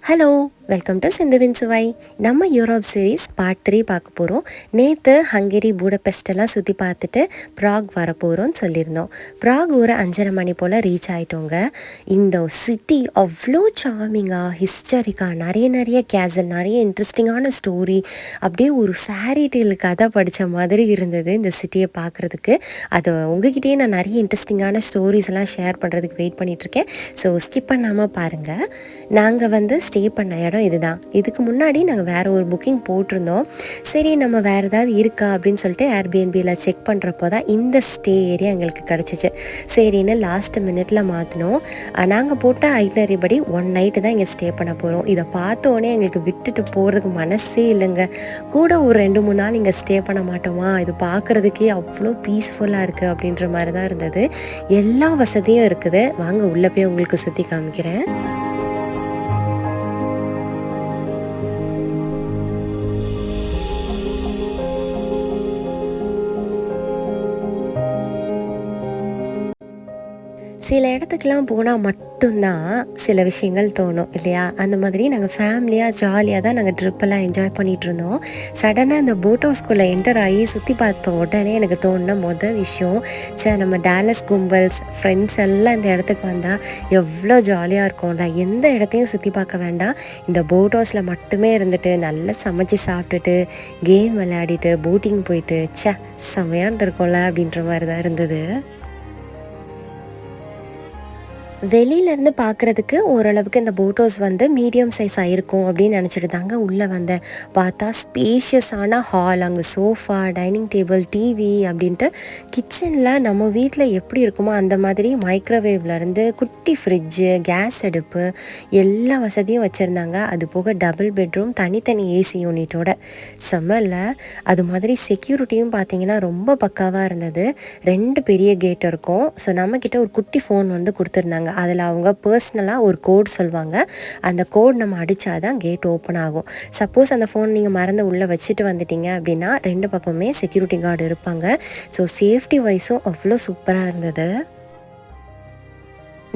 Hello, welcome to சிந்துவின் சுவை. நம்ம Europe series part 3 பார்க்க போகிறோம். நேற்று ஹங்கேரி பூடபெஸ்டெல்லாம் சுற்றி பார்த்துட்டு ப்ராக் வரப்போகிறோம்னு சொல்லியிருந்தோம். ப்ராக் ஒரு 5:30 மணி போல் ரீச் ஆகிட்டோங்க. இந்த சிட்டி அவ்வளோ சார்மிங்காக, ஹிஸ்டாரிக்காக, நிறைய கேசல், நிறைய இன்ட்ரெஸ்டிங்கான ஸ்டோரி, அப்படியே ஒரு ஃபேரிடேல் கதை படித்த மாதிரி இருந்தது இந்த சிட்டியை பார்க்குறதுக்கு. அதை உங்ககிட்டயே நான் நிறைய இன்ட்ரெஸ்டிங்கான ஸ்டோரிஸ் எல்லாம் ஷேர் பண்ணுறதுக்கு வெயிட் பண்ணிகிட்ருக்கேன். ஸோ ஸ்கிப் பண்ணாமல் பாருங்கள். நாங்கள் ஸ்டே பண்ண இடம் இதுதான். இதுக்கு முன்னாடி நாங்கள் வேறு ஒரு புக்கிங் போட்டிருந்தோம். சரி, நம்ம வேறு ஏதாவது இருக்கா அப்படின்னு சொல்லிட்டு ஏர்பிஎன்பியில் செக் பண்ணுறப்போ தான் இந்த ஸ்டே ஏரியா எங்களுக்கு கிடச்சிச்சு. சரின்னு லாஸ்ட் மினிட்ல மாற்றினோம். நாங்கள் போட்ட ஐட்னரி படி 1 நைட்டு தான் இங்கே ஸ்டே பண்ண போகிறோம். இதை பார்த்தோன்னே எங்களுக்கு விட்டுட்டு போகிறதுக்கு மனசே இல்லைங்க. கூட ஒரு 2-3 நாள் இங்கே ஸ்டே பண்ண மாட்டோமா, இது பார்க்குறதுக்கே அவ்வளோ பீஸ்ஃபுல்லாக இருக்குது அப்படின்ற மாதிரி தான் இருந்தது. எல்லா வசதியும் இருக்குது. வாங்க உள்ளே போய் உங்களுக்கு சுற்றி காமிக்கிறேன். சில இடத்துக்கெலாம் போனால் மட்டும்தான் சில விஷயங்கள் தோணும் இல்லையா? அந்த மாதிரி நாங்கள் ஃபேமிலியாக ஜாலியாக தான் நாங்கள் ட்ரிப்பெல்லாம் என்ஜாய் பண்ணிகிட்டு இருந்தோம். சடனாக இந்த போட் ஹவுஸ்குள்ளே என்டர் ஆகி சுற்றி பார்த்த உடனே எனக்கு தோணுன விஷயம், நம்ம டாலஸ் கும்பல்ஸ் ஃப்ரெண்ட்ஸ் எல்லாம் இந்த இடத்துக்கு வந்தால் எவ்வளோ ஜாலியாக இருக்கும்ல. எந்த இடத்தையும் சுற்றி பார்க்க வேண்டாம், இந்த போட் ஹவுஸில் மட்டுமே இருந்துட்டு நல்லா சமைச்சு சாப்பிட்டுட்டு கேம் விளையாடிட்டு போட்டிங் போயிட்டு செம்மையாக இருந்திருக்கும்ல அப்படின்ற மாதிரி தான் இருந்தது. வெளியிலேருந்து பார்க்குறதுக்கு ஓரளவுக்கு இந்த போட் ஹவுஸ் மீடியம் சைஸ் ஆகிருக்கும் அப்படின்னு நினச்சிட்டு தாங்க உள்ளே வந்தேன். பார்த்தா ஸ்பேஷியஸான ஹால், அங்கே சோஃபா, டைனிங் டேபிள், டிவி அப்படின்ட்டு கிச்சனில் நம்ம வீட்டில் எப்படி இருக்குமோ அந்த மாதிரி மைக்ரோவேவ்லேருந்து குட்டி ஃப்ரிட்ஜு, கேஸ் அடுப்பு, எல்லா வசதியும் வச்சுருந்தாங்க. அது போக டபுள் பெட்ரூம், தனித்தனி ஏசி யூனிட்டோட செம்மல்ல. அது மாதிரி செக்யூரிட்டியும் பார்த்திங்கன்னா ரொம்ப பக்காவாக இருந்தது. 2 பெரிய கேட் இருக்கும். ஸோ நம்மக்கிட்ட ஒரு குட்டி ஃபோன் கொடுத்துருந்தாங்க. அதில் அவங்க பர்சனலாக ஒரு கோட் சொல்லுவாங்க. அந்த கோட் நம்ம அடித்தாதான் கேட் ஓப்பன் ஆகும். சப்போஸ் அந்த ஃபோன் நீங்கள் மறந்து உள்ளே வச்சுட்டு வந்துட்டீங்க அப்படின்னா 2 பக்கமே செக்யூரிட்டி கார்டு இருப்பாங்க. ஸோ சேஃப்டி வைஸும் அவ்வளோ சூப்பராக இருந்தது.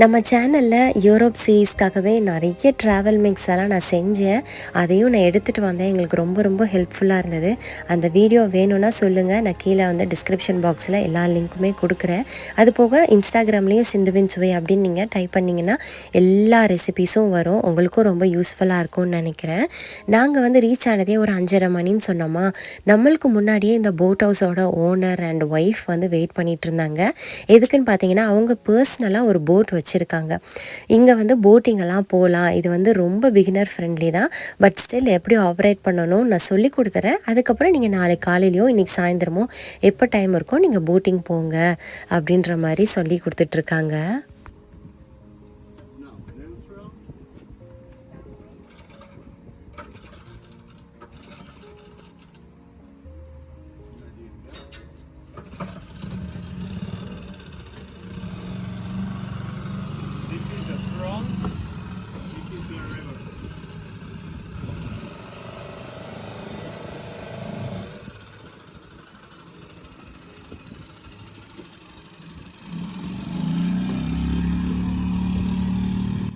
நம்ம சேனலில் யூரோப் சீரீஸ்க்காகவே நிறைய ட்ராவல் மிக்ஸ் எல்லாம் நான் செஞ்சேன். அதையும் நான் எடுத்துகிட்டு வந்தேன். எங்களுக்கு ரொம்ப ஹெல்ப்ஃபுல்லாக இருந்தது. அந்த வீடியோ வேணும்னா சொல்லுங்கள், நான் கீழே டிஸ்கிரிப்ஷன் பாக்ஸில் எல்லா லிங்க்குமே கொடுக்குறேன். அது போக இன்ஸ்டாகிராம்லேயும் சிந்துவின் சுவை அப்படின்னு நீங்கள் டைப் பண்ணிங்கன்னா எல்லா ரெசிபீஸும் வரும். உங்களுக்கும் ரொம்ப யூஸ்ஃபுல்லாக இருக்கும்னு நினைக்கிறேன். நாங்கள் ரீச் ஆனதே ஒரு 5:30 மணின்னு சொன்னோமா. நம்மளுக்கு முன்னாடியே இந்த போட் ஹவுஸோட ஓனர் அண்ட் ஒய்ஃப் வெயிட் பண்ணிகிட்டு இருந்தாங்க. எதுக்குன்னு பார்த்தீங்கன்னா அவங்க பர்சனலாக ஒரு போட் வச்சுருக்காங்க. இங்கே போட்டிங் எல்லாம் போகலாம். இது ரொம்ப பிகினர் ஃப்ரெண்ட்லி தான். பட் ஸ்டில் எப்படி ஆப்ரேட் பண்ணணும்னு நான் சொல்லி கொடுத்துறேன். அதுக்கப்புறம் நீங்கள் நாளைக்கு காலையிலையோ இன்றைக்கி சாயந்தரமோ எப்போ டைம் இருக்கோ நீங்கள் போட்டிங் போங்க அப்படின்ற மாதிரி சொல்லி கொடுத்துட்ருக்காங்க.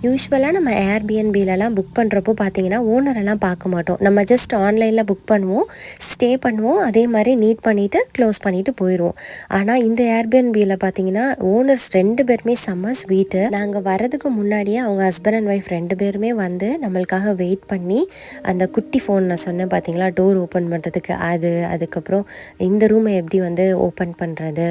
யூஸ்வலாக நம்ம ஏர்பிஎன்பிலலாம் புக் பண்ணுறப்போ பார்த்தீங்கன்னா ஓனரெல்லாம் பார்க்க மாட்டோம். நம்ம ஜஸ்ட் ஆன்லைனில் புக் பண்ணுவோம், ஸ்டே பண்ணுவோம், அதே மாதிரி நீட் பண்ணிவிட்டு க்ளோஸ் பண்ணிவிட்டு போயிடுவோம். ஆனால் இந்த ஏர்பிஎன்பியில் பார்த்தீங்கன்னா ஓனர்ஸ் 2 பேருமே செம்ம ஸ்வீட்டு. நாங்கள் வரதுக்கு முன்னாடியே அவங்க ஹஸ்பண்ட் அண்ட் ஒய்ஃப் 2 பேருமே நம்மளுக்காக வெயிட் பண்ணி அந்த குட்டி ஃபோன் நான் சொன்னேன் பார்த்தீங்களா, டோர் ஓப்பன் பண்ணுறதுக்கு அதுக்கப்புறம் இந்த ரூமை எப்படி ஓப்பன் பண்ணுறது,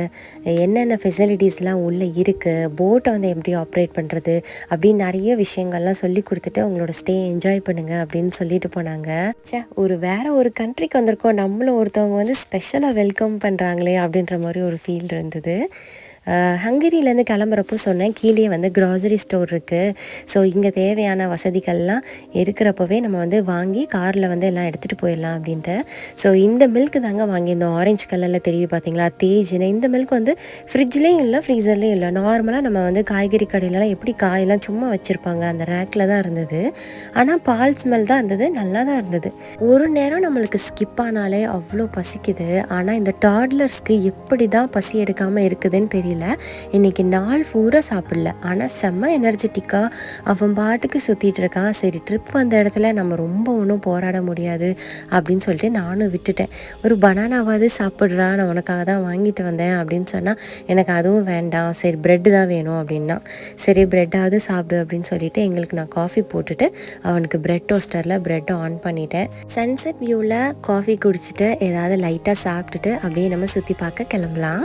என்னென்ன ஃபெசிலிட்டிஸ்லாம் உள்ளே இருக்குது, போட்டை எப்படி ஆப்ரேட் பண்ணுறது அப்படின்னு நிறைய விஷயங்கள்லாம் சொல்லி கொடுத்துட்டு உங்களோட ஸ்டே என்ஜாய் பண்ணுங்க அப்படின்னு சொல்லிட்டு போனாங்க. வேற ஒரு கண்ட்ரிக்கு வந்திருக்கோம், நம்மளும் ஒருத்தவங்க ஸ்பெஷலாக வெல்கம் பண்ணுறாங்களே அப்படின்ற மாதிரி ஒரு ஃபீல் இருந்தது. ஹங்கரியிலேருந்து கிளம்புறப்போ சொன்னேன் கீழே க்ராசரி ஸ்டோர் இருக்குது. ஸோ இங்கே தேவையான வசதிகள்லாம் இருக்கிறப்பவே நம்ம வாங்கி காரில் எல்லாம் எடுத்துகிட்டு போயிடலாம் அப்படின்ட்டு. ஸோ இந்த மில்க் தாங்க வாங்கியிருந்தோம். ஆரஞ்சு கலரில் தெரியுது பார்த்தீங்களா, தேஜின்னு. இந்த மில்க் ஃப்ரிட்ஜ்லேயும் இல்லை ஃப்ரீசர்லேயும் இல்லை. நார்மலாக நம்ம காய்கறி கடையிலலாம் எப்படி காயெல்லாம் சும்மா வச்சுருப்பாங்க அந்த ரேக்கில் தான் இருந்தது. ஆனால் பால் ஸ்மெல் தான் இருந்தது, நல்லா தான் இருந்தது. ஒரு நேரம் நம்மளுக்கு ஸ்கிப் ஆனாலே அவ்வளோ பசிக்குது. ஆனால் இந்த டாட்லர்ஸ்க்கு எப்படி தான் பசி எடுக்காமல் இருக்குதுன்னு தெரியல. தெரியல. இன்றைக்கி நாள் பூரா சாப்பிடல, ஆனால் செம்ம எனர்ஜெட்டிக்காக அவன் பாட்டுக்கு சுற்றிட்டு இருக்கான். சரி ட்ரிப் வந்த இடத்துல நம்ம ரொம்ப ஒன்றும் போராட முடியாது அப்படின்னு சொல்லிட்டு நானும் விட்டுட்டேன். ஒரு பனானாவாவது சாப்பிட்றா, நான் உனக்காக தான் வாங்கிட்டு வந்தேன் அப்படின்னு சொன்னால் எனக்கு அதுவும் வேண்டாம், சரி ப்ரெட்டு தான் வேணும் அப்படின்னா. சரி ப்ரெட்டாவது சாப்பிடு அப்படின்னு சொல்லிட்டு எங்களுக்கு நான் காஃபி போட்டுட்டு அவனுக்கு ப்ரெட் டோஸ்டரில் ப்ரெட்டை ஆன் பண்ணிட்டேன். சன்செட் வியூவில் காஃபி குடிச்சிட்டு ஏதாவது லைட்டாக சாப்பிட்டுட்டு அப்படியே நம்ம சுற்றி பார்க்க கிளம்பலாம்.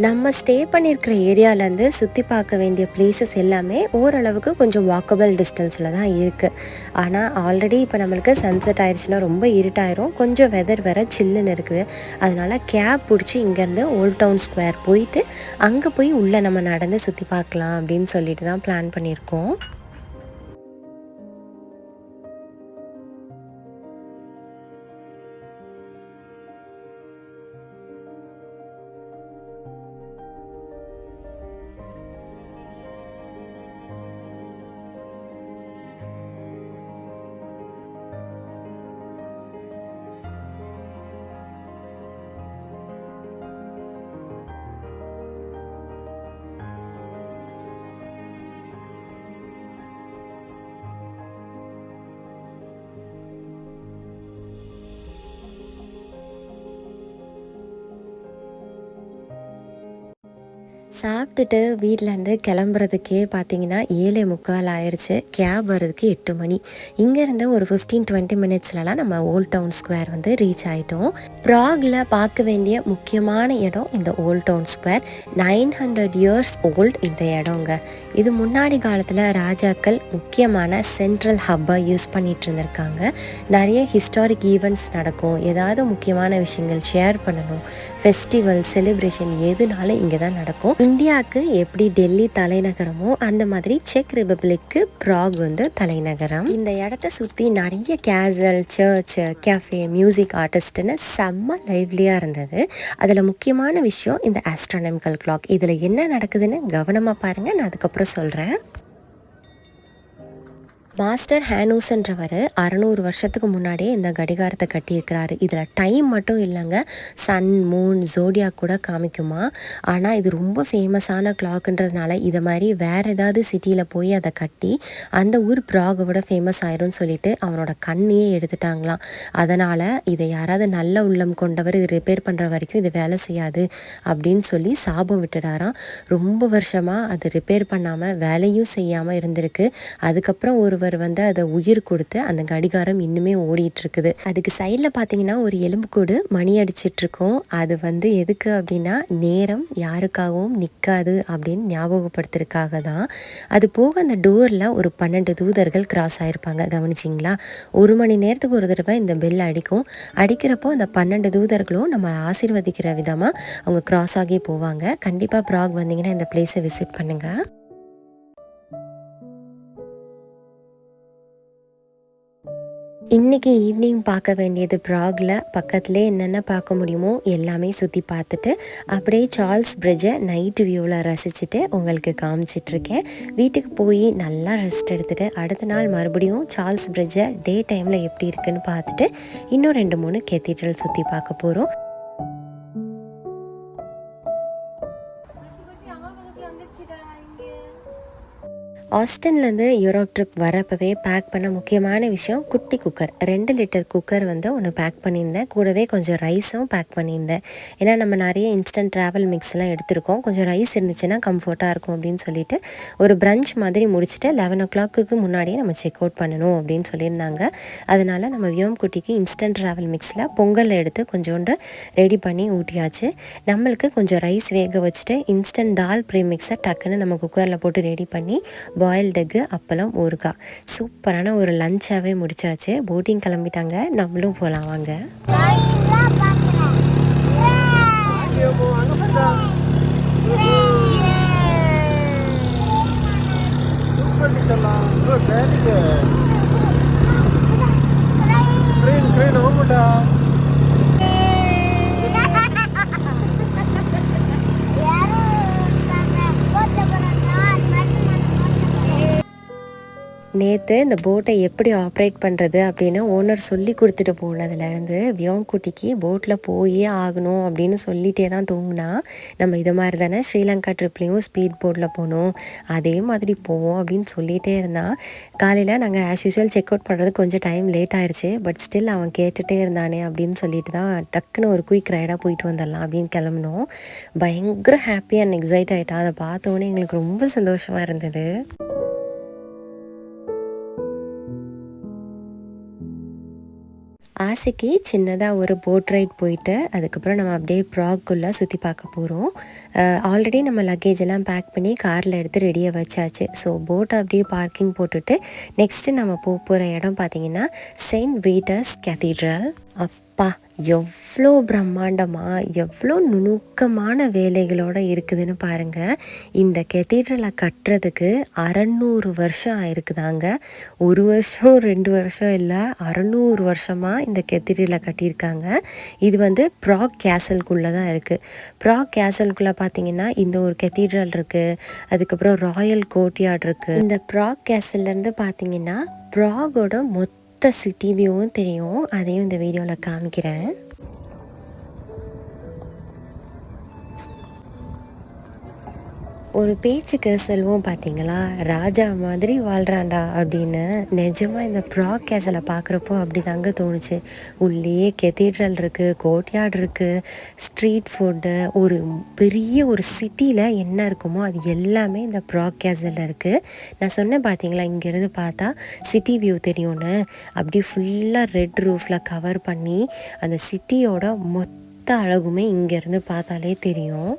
நம்ம ஸ்டே பண்ணியிருக்கிற ஏரியாவிலேருந்து சுற்றி பார்க்க வேண்டிய பிளேசஸ் எல்லாமே ஓரளவுக்கு கொஞ்சம் வாக்கபிள் டிஸ்டன்ஸில் தான் இருக்குது. ஆனால் ஆல்ரெடி இப்போ நம்மளுக்கு சன்செட் ஆயிடுச்சுன்னா ரொம்ப இருட்டாயிரும், கொஞ்சம் வெதர் வேறு சில்லுன்னு இருக்குது. அதனால் கேப் பிடிச்சி இங்கேருந்து ஓல்ட் டவுன் ஸ்கொயர் போயிட்டு அங்கே போய் உள்ளே நம்ம நடந்து சுற்றி பார்க்கலாம் அப்படின்னு சொல்லிட்டு தான் பிளான் பண்ணியிருக்கோம். சாப்பிட்டுட்டு வீட்டிலேருந்து கிளம்புறதுக்கே பார்த்தீங்கன்னா 7:45 ஆயிடுச்சு. கேப் வர்றதுக்கு 8 மணி. இங்கேருந்து ஒரு 15-20 மினிட்ஸ்லலாம் நம்ம ஓல்ட் டவுன் ஸ்கொயர் வந்து ரீச் ஆகிட்டோம். ப்ராகில் பார்க்க வேண்டிய முக்கியமான இடம் இந்த old town square. 900 years old இந்த இடங்க. இது முன்னாடி காலத்தில் ராஜாக்கள் முக்கியமான சென்ட்ரல் ஹப்பாக யூஸ் பண்ணிகிட்டு இருந்திருக்காங்க. நிறைய ஹிஸ்டாரிக் ஈவெண்ட்ஸ் நடக்கும், ஏதாவது முக்கியமான விஷயங்கள் ஷேர் பண்ணணும், ஃபெஸ்டிவல் செலிப்ரேஷன் எதுனாலும் இங்கே தான் நடக்கும். இந்தியாவுக்கு எப்படி டெல்லி தலைநகரமோ அந்த மாதிரி செக் ரிபப்ளிக்கு ப்ராக் வந்து தலைநகரம். இந்த இடத்த சுற்றி நிறைய கேசல், சர்ச், கேஃபே, மியூசிக் ஆர்டிஸ்ட்னு செம்ம லைவ்லியாக இருந்தது. அதில் முக்கியமான விஷயம் இந்த ஆஸ்ட்ரானமிக்கல் கிளாக். இதில் என்ன நடக்குதுன்னு கவனமாக பாருங்கள், நான் அதுக்கப்புறம் சொல்கிறேன். மாஸ்டர் ஹேனூஸ்ன்றவர் 600 வருஷத்துக்கு முன்னாடியே இந்த கடிகாரத்தை கட்டியிருக்கிறாரு. இதில் டைம் மட்டும் இல்லைங்க, சன், மூன், ஜோடியாக் கூட காமிக்குமா. ஆனால் இது ரொம்ப ஃபேமஸான கிளாக்குன்றதுனால இதை மாதிரி வேறு ஏதாவது சிட்டியில் போய் அதை கட்டி அந்த ஊர் ப்ராகை விட ஃபேமஸ் ஆயிரும்னு சொல்லிட்டு அவனோட கண்ணையே எடுத்துட்டாங்களாம். அதனால் இதை யாராவது நல்ல உள்ளம் கொண்டவர் இது ரிப்பேர் பண்ணுற வரைக்கும் இது வேலை செய்யாது அப்படின்னு சொல்லி சாபம் விட்டுடாராம். ரொம்ப வருஷமாக அது ரிப்பேர் பண்ணாமல் வேலையும் செய்யாமல் இருந்திருக்கு. அதுக்கப்புறம் ஒருவர் வந்து அதை உயிர் கொடுத்து அந்த கடிகாரம் இன்னுமே ஓடிட்டு இருக்குது. அதுக்கு சைடில் பார்த்தீங்கன்னா ஒரு எலும்புக்கூடு மணி அடிச்சிட்டு இருக்கோம். அது வந்து எதுக்கு அப்படின்னா நேரம் யாருக்காகவும் நிற்காது அப்படின்னு ஞாபகப்படுத்துறதுக்காக தான். அது போக அந்த டோரில் ஒரு 12 தூதர்கள் கிராஸ் ஆகிருப்பாங்க, கவனிச்சிங்களா? 1 மணி நேரத்துக்கு ஒரு தடவை இந்த பெல் அடிக்கும். அடிக்கிறப்போ அந்த 12 தூதர்களும் நம்ம ஆசீர்வதிக்கிற விதமாக அவங்க கிராஸ் ஆகி போவாங்க. கண்டிப்பாக ப்ராக் வந்தீங்கன்னா இந்த பிளேஸை விசிட் பண்ணுங்கள். இன்றைக்கி ஈவினிங் பார்க்க வேண்டியது ப்ராகில் பக்கத்துலேயே என்னென்ன பார்க்க முடியுமோ எல்லாமே சுற்றி பார்த்துட்டு அப்படியே சார்ல்ஸ் பிரிட்ஜை நைட் வியூவில் ரசிச்சுட்டு உங்களுக்கு காமிச்சிட்ருக்கேன். வீட்டுக்கு போய் நல்லா ரெஸ்ட் எடுத்துகிட்டு அடுத்த நாள் மறுபடியும் சார்ல்ஸ் பிரிட்ஜை டே டைமில் எப்படி இருக்குன்னு பார்த்துட்டு இன்னும் 2-3 கேத்தீட்ரல் சுற்றி பார்க்க போகிறோம். ஆஸ்டின்லேருந்து யூரோப் ட்ரிப் வரப்பவே பேக் பண்ண முக்கியமான விஷயம் குட்டி குக்கர். 2 லிட்டர் குக்கர் வந்து ஒன்று பேக் பண்ணியிருந்தேன். கூடவே கொஞ்சம் ரைஸும் பேக் பண்ணியிருந்தேன். ஏன்னா நம்ம நிறைய இன்ஸ்டன்ட் ட்ராவல் மிக்ஸ்லாம் எடுத்திருக்கோம், கொஞ்சம் ரைஸ் இருந்துச்சுன்னா கம்ஃபர்ட்டாக இருக்கும் அப்படின்னு சொல்லிட்டு ஒரு பிரஞ்ச் மாதிரி முடிச்சுட்டு 11 o'clock முன்னாடியே நம்ம செக் அவுட் பண்ணணும் அப்படின்னு சொல்லியிருந்தாங்க. அதனால் நம்ம வியோம் குட்டிக்கு இன்ஸ்டன்ட் ட்ராவல் மிக்ஸில் பொங்கல் எடுத்து கொஞ்சோண்டு ரெடி பண்ணி ஊட்டியாச்சு. நம்மளுக்கு கொஞ்சம் ரைஸ் வேக வச்சுட்டு இன்ஸ்டன்ட் தால் ப்ரீமிக்ஸை டக்குன்னு நம்ம குக்கரில் போட்டு ரெடி பண்ணி பாயில்டு எக்கு, அப்பளம், ஊறுகாய், சூப்பரான ஒரு லஞ்சாகவே முடிச்சாச்சு. போட்டிங் கிளம்பிட்டாங்க, நம்மளும் போகலாம் வாங்க. நேற்று நேற்று இந்த போட்டை எப்படி ஆப்ரேட் பண்ணுறது அப்படின்னு ஓனர் சொல்லி கொடுத்துட்டு போனதுலேருந்து வியோங்குட்டிக்கு போட்டில் போயே ஆகணும் அப்படின்னு சொல்லிகிட்டே தான் தூங்கினா. நம்ம இது மாதிரி தானே ஸ்ரீலங்கா ட்ரிப்லேயும் ஸ்பீட் போட்டில் போகணும், அதே மாதிரி போவோம் அப்படின்னு சொல்லிகிட்டே இருந்தான். காலையில் நாங்கள் ஆஸ் யூஷுவல் செக் அவுட் பண்ணுறது கொஞ்சம் டைம் லேட் ஆயிடுச்சு. பட் ஸ்டில் அவன் கேட்டுகிட்டே இருந்தானே அப்படின்னு சொல்லிட்டு தான் டக்குன்னு ஒரு குயிக் ரைடாக போயிட்டு வந்துடலாம் அப்படின்னு கிளம்பினோம். பயங்கர ஹாப்பி அண்ட் எக்ஸைட் ஆகிட்டான். அதை பார்த்தோன்னே எங்களுக்கு ரொம்ப சந்தோஷமாக இருந்தது. ஆசைக்கு சின்னதாக ஒரு போட் ரைட் போயிட்டு அதுக்கப்புறம் நம்ம அப்படியே ப்ராக்குள்ளே சுற்றி பார்க்க போகிறோம். ஆல்ரெடி நம்ம லக்கேஜ் எல்லாம் பேக் பண்ணி காரில் எடுத்து ரெடியாக வச்சாச்சு. ஸோ போட்டை அப்படியே பார்க்கிங் போட்டுட்டு நெக்ஸ்ட்டு நம்ம போகிற இடம் பார்த்திங்கன்னா செயின்ட் வீட்டஸ் கேத்தீட்ரல். அப்பா எவ்வளோ பிரம்மாண்டமாக எவ்வளோ நுணுக்கமான வேலைகளோடு இருக்குதுன்னு பாருங்கள். இந்த கெத்தீட்ரலை கட்டுறதுக்கு 600 வருஷம் ஆயிருக்குதாங்க. 1 வருஷம் 2 வருஷம் இல்லை, 600 வருஷமாக இந்த கெத்தீட்ரலை கட்டியிருக்காங்க. இது வந்து ப்ராக் கேசல்குள்ளே தான் இருக்குது. ப்ராக் கேசல்குள்ளே பார்த்தீங்கன்னா இந்த ஒரு கெத்தீட்ரல் இருக்குது, அதுக்கப்புறம் ராயல் கோர்ட்யார்ட் இருக்குது. இந்த ப்ராக் கேசல்லேருந்து பார்த்தீங்கன்னா ப்ராகோட மொத்த சிட்டி வியூவும் தெரியும். அதையும் இந்த வீடியோவில் காமிக்கிறேன். ஒரு பேச்சுக்கு செல்வம் பார்த்தீங்களா, ராஜா மாதிரி வாழ்கிறான்டா அப்படின்னு. நிஜமாக இந்த ப்ராக் கேசலை பார்க்குறப்போ அப்படி தாங்க தோணுச்சு. உள்ளே கெத்தீட்ரல் இருக்குது, கோர்ட்யார்ட் இருக்குது, ஸ்ட்ரீட் ஃபுட்டு, ஒரு பெரிய ஒரு சிட்டியில் என்ன இருக்குமோ அது எல்லாமே இந்த ப்ராக் கேசலில் இருக்குது. நான் சொன்னேன் பார்த்தீங்களா, இங்கேருந்து பார்த்தா சிட்டி வியூ தெரியும்னு. அப்படி ஃபுல்லாக ரெட் ரூஃபில் கவர் பண்ணி அந்த சிட்டியோட மொத்த அழகுமே இங்கேருந்து பார்த்தாலே தெரியும்.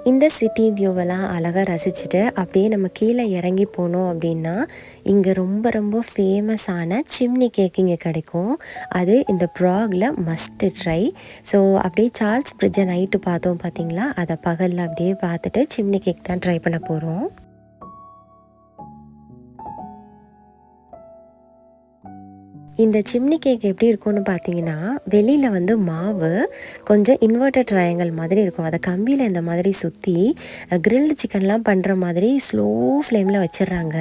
இந்த சிட்டி வியூவெல்லாம் அழகாக ரசிச்சுட்டு அப்படியே நம்ம கீழே இறங்கி போனோம் அப்படின்னா இங்கே ரொம்ப ரொம்ப ஃபேமஸான சிம்னி கேக் இங்கே கிடைக்கும். அது இந்த ப்ராகில் மஸ்ட்டு ட்ரை. ஸோ அப்படியே சார்ல்ஸ் பிரிட்ஜை நைட்டு பார்த்தோம் பார்த்தீங்களா, அதை பகலில் அப்படியே பார்த்துட்டு சிம்னி கேக் தான் ட்ரை பண்ண போகிறோம். இந்த சிம்னி கேக் எப்படி இருக்கும்னு பார்த்தீங்கன்னா, வெளியில் வந்து மாவு கொஞ்சம் இன்வெர்டட் ட்ரையாங்கிள் மாதிரி இருக்கும். அதை கம்பியில் இந்த மாதிரி சுற்றி கிரில்டு சிக்கன்லாம் பண்ணுற மாதிரி ஸ்லோ ஃப்ளேமில் வச்சிடுறாங்க.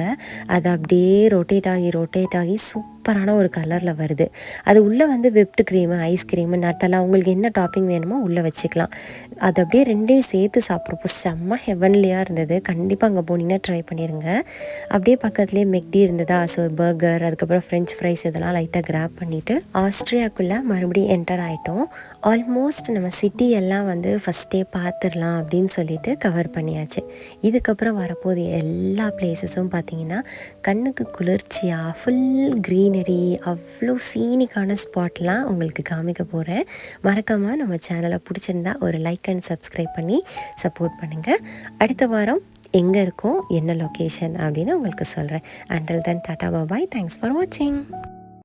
அதை அப்படியே ரொட்டேட் ஆகி சூப்பரான ஒரு கலரில் வருது. அது உள்ளே வந்து விப்டு க்ரீமு, ஐஸ்கிரீமு, நட்டெல்லாம் உங்களுக்கு என்ன டாப்பிங் வேணுமோ உள்ளே வச்சுக்கலாம். அது அப்படியே ரெண்டையும் சேர்த்து சாப்பிட்றப்போ செம்ம ஹெவன்லியாக இருந்தது. கண்டிப்பாக அங்கே போனீங்கன்னா ட்ரை பண்ணிடுங்க. அப்படியே பக்கத்துலேயே மெக்டி இருந்ததா, ஸோ பர்கர், அதுக்கப்புறம் ஃப்ரெஞ்ச் ஃப்ரைஸ் இதெல்லாம் லைட்டாக கிராப் பண்ணிவிட்டு ஆஸ்ட்ரியாக்குள்ளே மறுபடியும் என்டர் ஆகிட்டோம். ஆல்மோஸ்ட் நம்ம சிட்டி எல்லாம் வந்து ஃபஸ்ட்டே பார்த்துடலாம் அப்படின்னு சொல்லிட்டு கவர் பண்ணியாச்சு. இதுக்கப்புறம் வரப்போது எல்லா பிளேஸஸும் பார்த்திங்கன்னா கண்ணுக்கு குளிர்ச்சியாக ஃபுல் க்ரீனரி, அவ்வளோ சீனிக்கான ஸ்பாட்லாம் உங்களுக்கு காமிக்க போகிறேன். மறக்காமல் நம்ம சேனலை பிடிச்சிருந்தா ஒரு லைக் அண்ட் சப்ஸ்கிரைப் பண்ணி சப்போர்ட் பண்ணுங்கள். அடுத்த வாரம் எங்கே இருக்கோம், என்ன லொக்கேஷன் அப்படின்னு உங்களுக்கு சொல்கிறேன். Until then Tata bye, thanks for வாட்சிங்.